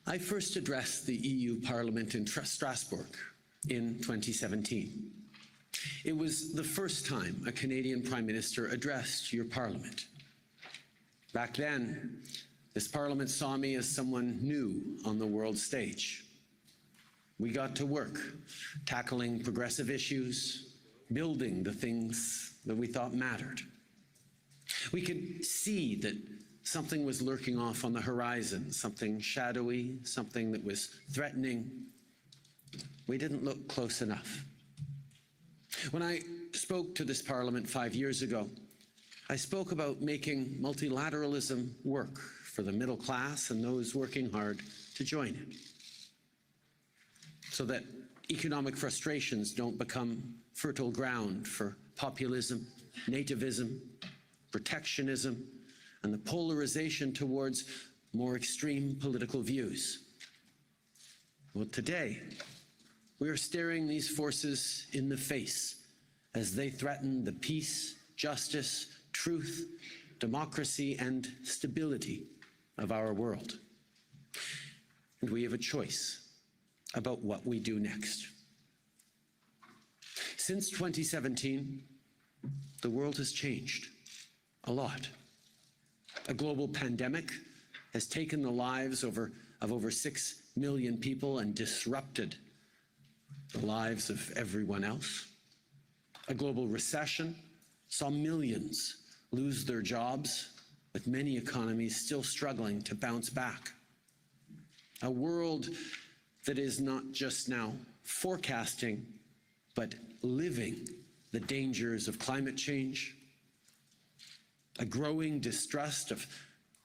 I first addressed the EU Parliament in Strasbourg in 2017. It was the first time a Canadian Prime Minister addressed your Parliament. Back then, this Parliament saw me as someone new on the world stage. We got to work, tackling progressive issues, building the things that we thought mattered. We could see that something was lurking off on the horizon, something shadowy, something that was threatening. We didn't look close enough. When I spoke to this Parliament 5 years ago, I spoke about making multilateralism work for the middle class and those working hard to join it, so that economic frustrations don't become fertile ground for populism, nativism, protectionism, and the polarization towards more extreme political views. Well, today, we are staring these forces in the face as they threaten the peace, justice, truth, democracy, and stability of our world. And we have a choice about what we do next. Since 2017, the world has changed a lot. A global pandemic has taken the lives of over 6 million people and disrupted the lives of everyone else. A global recession saw millions lose their jobs, with many economies still struggling to bounce back. A world that is not just now forecasting, but living the dangers of climate change. A growing distrust of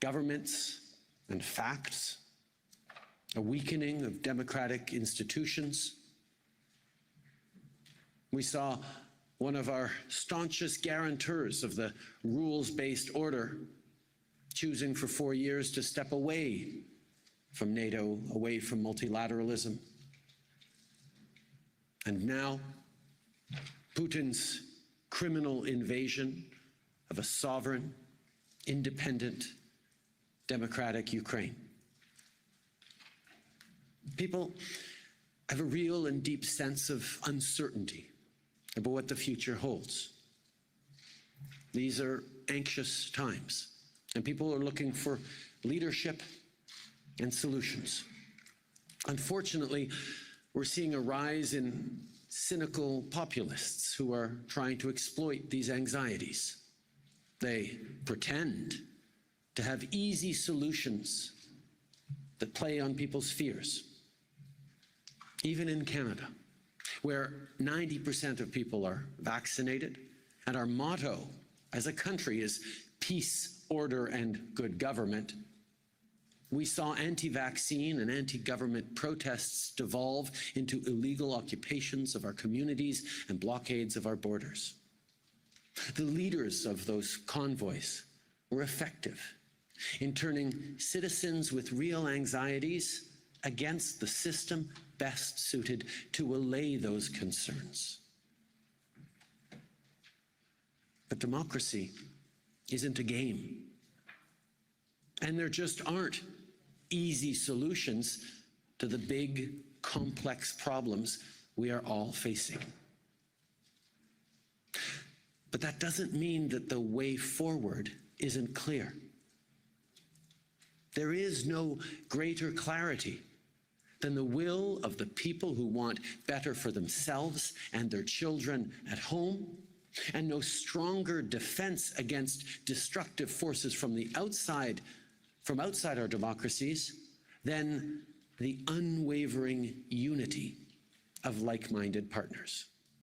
governments and facts. A weakening of democratic institutions. We saw one of our staunchest guarantors of the rules-based order choosing for 4 years to step away from NATO, away from multilateralism. And now, Putin's criminal invasion of a sovereign, independent, democratic Ukraine. People have a real and deep sense of uncertainty about what the future holds. These are anxious times, and people are looking for leadership and solutions. Unfortunately, we're seeing a rise in cynical populists who are trying to exploit these anxieties. They pretend to have easy solutions that play on people's fears. Even in Canada, where 90% of people are vaccinated, and our motto as a country is peace, order, and good government, we saw anti-vaccine and anti-government protests devolve into illegal occupations of our communities and blockades of our borders. The leaders of those convoys were effective in turning citizens with real anxieties against the system best suited to allay those concerns. But democracy isn't a game. And there just aren't easy solutions to the big, complex problems we are all facing. But that doesn't mean that the way forward isn't clear. There is no greater clarity than the will of the people who want better for themselves and their children at home, and no stronger defense against destructive forces from outside our democracies than the unwavering unity of like-minded partners.